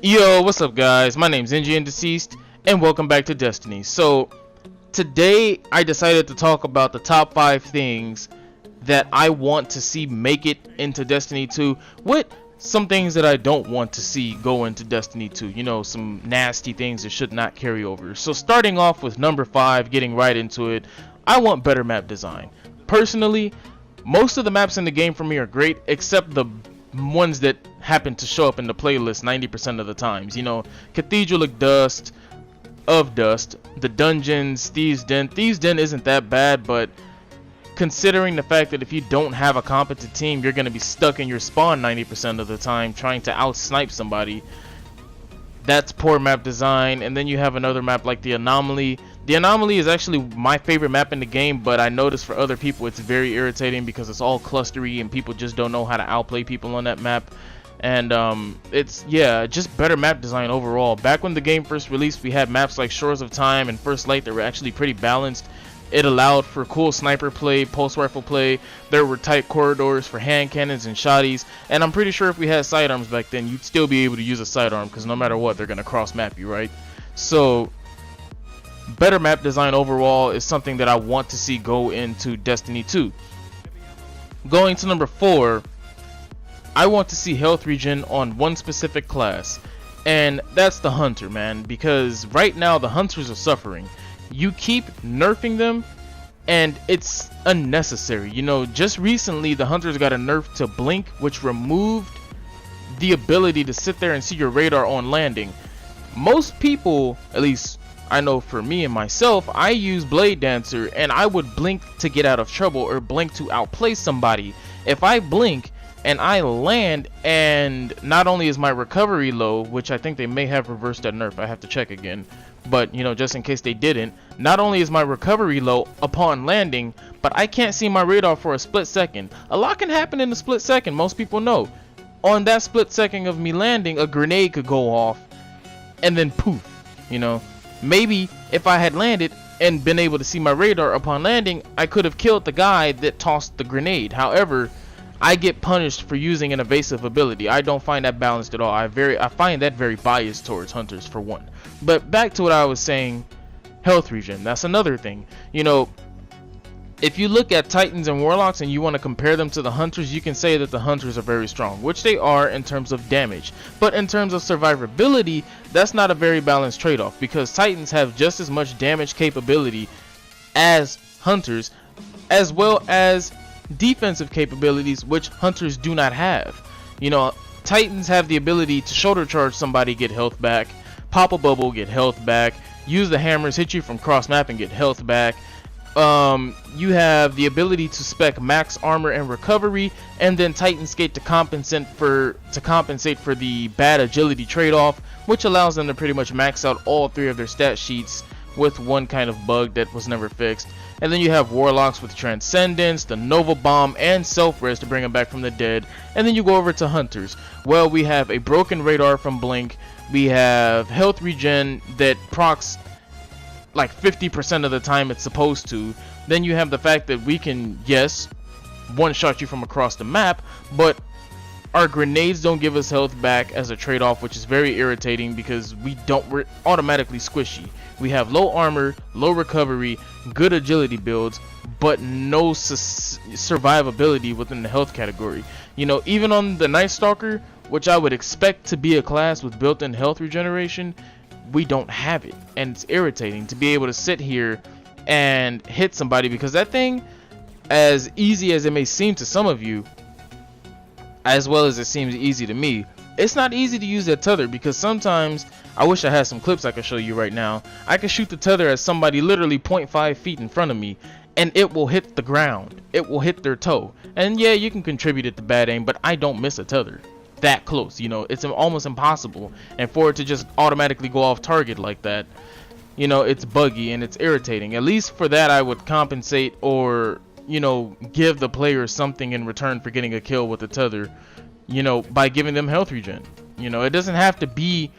Yo, what's up guys? My name's NG and Deceased, and welcome back to Destiny. So, today I decided to talk about the top 5 things that I want to see make it into Destiny 2, with some things that I don't want to see go into Destiny 2. You know, some nasty things that should not carry over. So starting off with number 5, getting right into it, I want better map design. Personally, most of the maps in the game for me are great, except the ones that happen to show up in the playlist 90% of the times. You know, Cathedral of Dust, the dungeons, Thieves' Den. Thieves' Den isn't that bad, but considering the fact that if you don't have a competent team, you're going to be stuck in your spawn 90% of the time trying to out-snipe somebody. That's poor map design. And then you have another map like the Anomaly. The Anomaly is actually my favorite map in the game, but I noticed for other people it's very irritating because it's all clustery and people just don't know how to outplay people on that map. And it's, yeah, just better map design overall. Back when the game first released, we had maps like Shores of Time and First Light that were actually pretty balanced. It allowed for cool sniper play, pulse rifle play. There were tight corridors for hand cannons and shotties. And I'm pretty sure if we had sidearms back then, you'd still be able to use a sidearm because no matter what, they're going to cross map you, right? So better map design overall is something that I want to see go into Destiny 2. Going to number 4, I want to see health regen on one specific class, and that's the Hunter, man, because right now the Hunters are suffering. You keep nerfing them and it's unnecessary. You know, just recently the Hunters got a nerf to blink, which removed the ability to sit there and see your radar on landing. Most people, at least I know for me and myself, I use Blade Dancer and I would blink to get out of trouble or blink to outplay somebody. If I blink and I land, and not only is my recovery low, which I think they may have reversed that nerf, I have to check again, but you know, just in case they didn't, not only is my recovery low upon landing, but I can't see my radar for a split second. A lot can happen in a split second, most people know. On that split second of me landing, a grenade could go off and then poof, you know. Maybe if I had landed and been able to see my radar upon landing, I could have killed the guy that tossed the grenade. However, I get punished for using an evasive ability. I don't find that balanced at all. I find that very biased towards Hunters, for one. But back to what I was saying, health regen. That's another thing. You know, if you look at Titans and Warlocks and you want to compare them to the Hunters, you can say that the Hunters are very strong, which they are in terms of damage. But in terms of survivability, that's not a very balanced trade-off, because Titans have just as much damage capability as Hunters, as well as defensive capabilities, which Hunters do not have. You know, Titans have the ability to shoulder charge somebody, get health back, pop a bubble, get health back, use the hammers, hit you from cross map and get health back. You have the ability to spec max armor and recovery, and then Titan skate to compensate for the bad agility trade-off, which allows them to pretty much max out all 3 of their stat sheets with one kind of bug that was never fixed. And then you have Warlocks with Transcendence, the Nova Bomb, and Self-Res to bring them back from the dead. And then you go over to Hunters. Well, we have a broken radar from Blink. We have health regen that procs like 50% of the time it's supposed to. Then you have the fact that we can, yes, one-shot you from across the map, but our grenades don't give us health back as a trade-off, which is very irritating because we're automatically squishy. We have low armor, low recovery, good agility builds, but no survivability within the health category. You know, even on the Night Stalker, which I would expect to be a class with built-in health regeneration, we don't have it, and it's irritating to be able to sit here and hit somebody, because that thing, as easy as it may seem to some of you, as well as it seems easy to me, it's not easy to use that tether, because sometimes, I wish I had some clips I could show you right now, I can shoot the tether at somebody literally 0.5 feet in front of me, and it will hit the ground, it will hit their toe. And yeah, you can contribute it to bad aim, but I don't miss a tether that close. You know, it's almost impossible, and for it to just automatically go off target like that, you know, it's buggy and it's irritating. At least for that I would compensate, or you know, give the player something in return for getting a kill with the tether, you know, by giving them health regen. You know, it doesn't have to be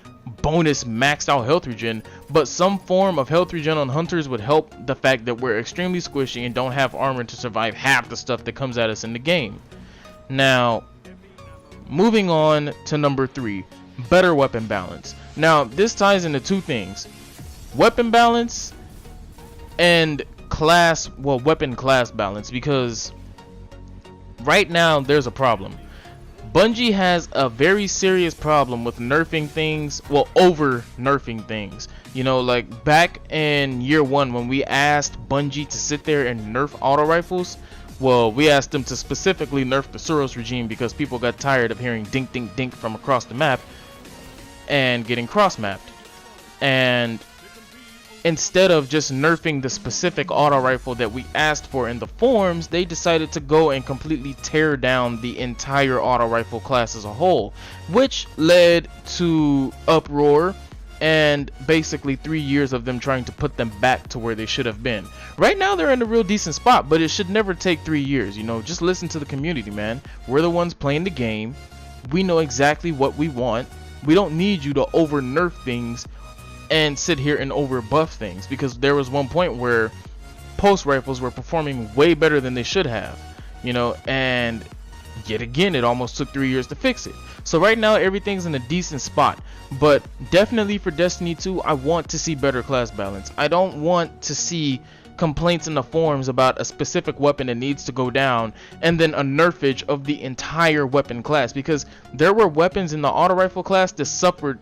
bonus maxed out health regen, but some form of health regen on Hunters would help the fact that we're extremely squishy and don't have armor to survive half the stuff that comes at us in the game. Now, moving on to number 3, better weapon balance. Now this ties into two things: weapon balance and weapon class balance, because right now there's a problem. Bungie has a very serious problem with nerfing things, over nerfing things. You know, like back in year one when we asked Bungie to sit there and nerf auto rifles, we asked them to specifically nerf the Suros regime because people got tired of hearing dink dink dink from across the map and getting cross mapped. And instead of just nerfing the specific auto rifle that we asked for in the forums, they decided to go and completely tear down the entire auto rifle class as a whole, which led to uproar and basically 3 years of them trying to put them back to where they should have been. Right now they're in a real decent spot, but it should never take 3 years. You know, just listen to the community, man. We're the ones playing the game. We know exactly what we want. We don't need you to over nerf things and sit here and over buff things, because there was one point where post rifles were performing way better than they should have, you know, and yet again it almost took 3 years to fix it. So right now everything's in a decent spot, but definitely for Destiny 2 I want to see better class balance. I don't want to see complaints in the forums about a specific weapon that needs to go down and then a nerfage of the entire weapon class, because there were weapons in the auto rifle class that suffered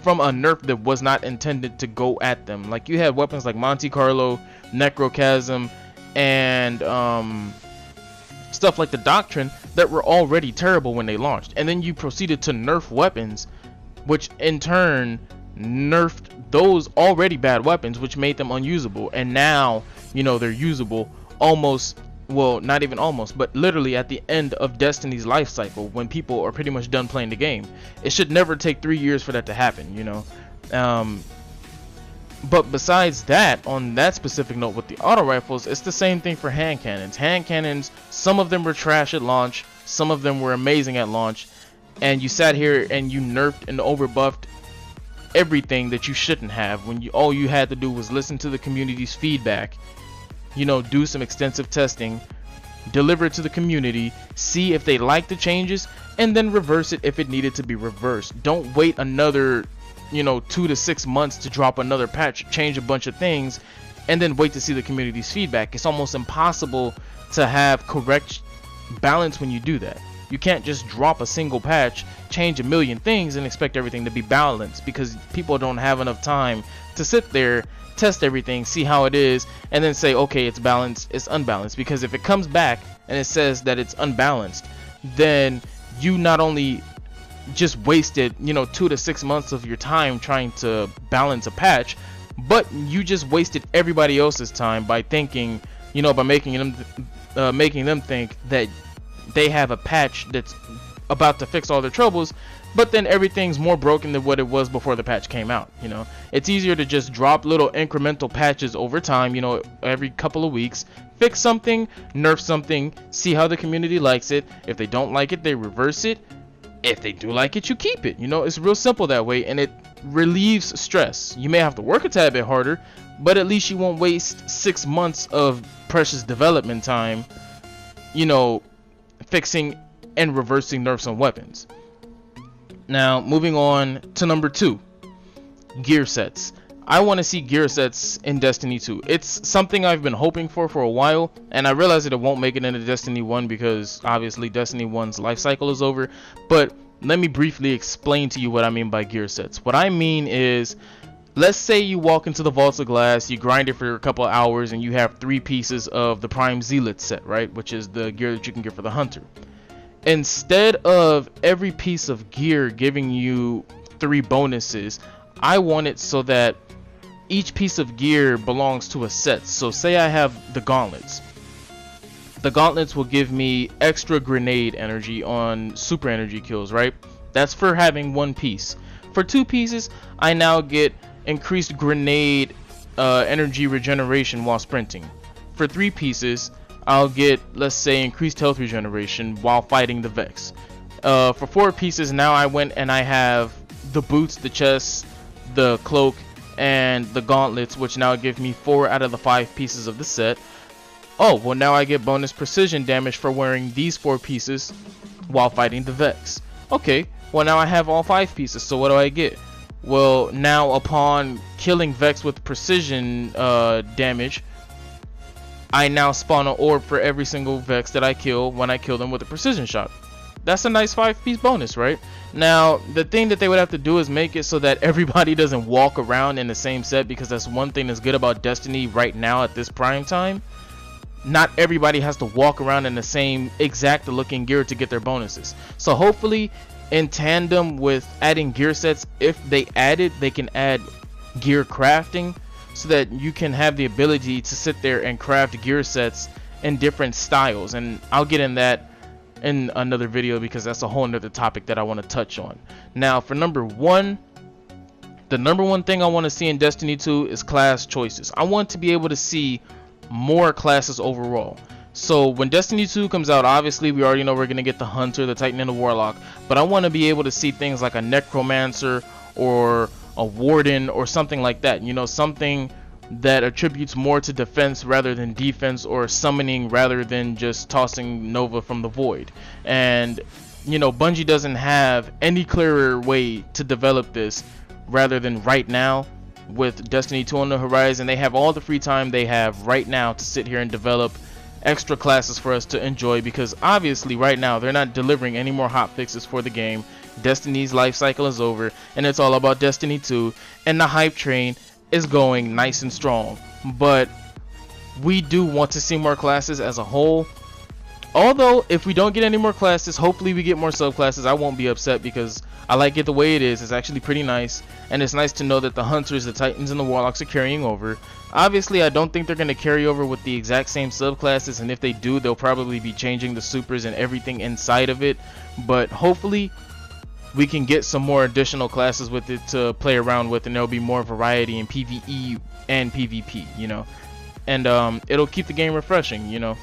from a nerf that was not intended to go at them. Like you had weapons like Monte Carlo, Necrochasm, and stuff like the Doctrine that were already terrible when they launched, and then you proceeded to nerf weapons, which in turn nerfed those already bad weapons, which made them unusable. And now, you know, they're usable almost, well, not even almost, but literally at the end of Destiny's life cycle, when people are pretty much done playing the game. It should never take 3 years for that to happen, you know. But besides that, on that specific note with the auto rifles, it's the same thing for hand cannons. Hand cannons, some of them were trash at launch, some of them were amazing at launch, and you sat here and you nerfed and overbuffed everything that you shouldn't have, when all you had to do was listen to the community's feedback, you know, do some extensive testing, deliver it to the community, see if they like the changes, and then reverse it if it needed to be reversed. Don't wait another, you know, 2 to 6 months to drop another patch, change a bunch of things, and then wait to see the community's feedback. It's almost impossible to have correct balance when you do that. You can't just drop a single patch, change a million things, and expect everything to be balanced, because people don't have enough time to sit there, test everything, see how it is, and then say, okay, it's balanced, it's unbalanced. Because if it comes back and it says that it's unbalanced, then you not only just wasted, you know, 2 to 6 months of your time trying to balance a patch, but you just wasted everybody else's time by thinking, you know, by making them think that they have a patch that's about to fix all their troubles, but then everything's more broken than what it was before the patch came out. You know, it's easier to just drop little incremental patches over time, you know, every couple of weeks, fix something, nerf something, see how the community likes it. If they don't like it, they reverse it. If they do like it, you keep it. You know, it's real simple that way, and it relieves stress. You may have to work a tad bit harder, but at least you won't waste 6 months of precious development time, you know, fixing and reversing nerfs on weapons. Now, moving on to number 2, gear sets. I want to see gear sets in Destiny 2. It's something I've been hoping for a while, and I realize that it won't make it into Destiny 1 because obviously Destiny 1's life cycle is over. But let me briefly explain to you what I mean by gear sets. What I mean is, let's say you walk into the Vaults of Glass, you grind it for a couple of hours, and you have 3 pieces of the Prime Zealot set, right? Which is the gear that you can get for the Hunter. Instead of every piece of gear giving you 3 bonuses, I want it so that each piece of gear belongs to a set. So say I have the gauntlets. The gauntlets will give me extra grenade energy on super energy kills, right? That's for having 1 piece. For 2 pieces, I now get increased grenade energy regeneration while sprinting. For 3 pieces, I'll get, let's say, increased health regeneration while fighting the Vex. For 4 pieces, now I went and I have the boots, the chest, the cloak, and the gauntlets, which now give me 4 out of the 5 pieces of the set. Oh, well, now I get bonus precision damage for wearing these 4 pieces while fighting the Vex. Okay, Well, now I have all 5 pieces, so what do I get? Well, now upon killing Vex with precision damage, I now spawn an orb for every single Vex that I kill when I kill them with a precision shot. That's a nice 5-piece bonus, right? Now, the thing that they would have to do is make it so that everybody doesn't walk around in the same set, because that's one thing that's good about Destiny right now at this prime time. Not everybody has to walk around in the same exact looking gear to get their bonuses. So hopefully, in tandem with adding gear sets, if they add it, they can add gear crafting, so that you can have the ability to sit there and craft gear sets in different styles. And I'll get in that in another video, because that's a whole nother topic that I want to touch on. Now, for number one, the number one thing I want to see in Destiny 2 is class choices. I want to be able to see more classes overall. So when Destiny 2 comes out, obviously we already know we're going to get the Hunter, the Titan, and the Warlock, but I want to be able to see things like a Necromancer or a Warden or something like that, you know, something that attributes more to defense rather than defense, or summoning rather than just tossing Nova from the void. And you know, Bungie doesn't have any clearer way to develop this rather than right now. With Destiny 2 on the horizon, they have all the free time they have right now to sit here and develop extra classes for us to enjoy, because obviously right now they're not delivering any more hot fixes for the game. Destiny's life cycle is over, and it's all about Destiny 2, and the hype train is going nice and strong. But we do want to see more classes as a whole. Although if we don't get any more classes, hopefully we get more subclasses. I won't be upset, because I like it the way it is. It's actually pretty nice, and it's nice to know that the Hunters, the Titans, and the Warlocks are carrying over. Obviously, I don't think they're going to carry over with the exact same subclasses, and if they do, they'll probably be changing the supers and everything inside of it. But hopefully we can get some more additional classes with it to play around with, and there'll be more variety in PvE and PvP, you know. And it'll keep the game refreshing, you know.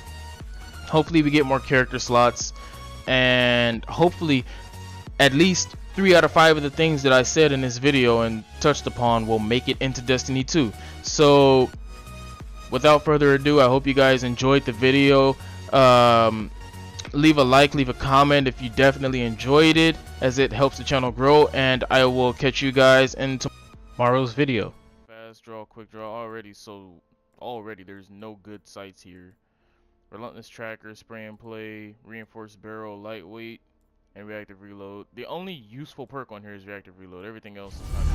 Hopefully we get more character slots, and hopefully at least 3 out of 5 of the things that I said in this video and touched upon will make it into Destiny 2. So without further ado, I hope you guys enjoyed the video. Leave a like, leave a comment if you definitely enjoyed it, as it helps the channel grow, and I will catch you guys in tomorrow's video. Fast draw, quick draw already, so already there's no good sights here. Relentless Tracker, Spray and Play, Reinforced Barrel, Lightweight, and Reactive Reload. The only useful perk on here is Reactive Reload. Everything else is not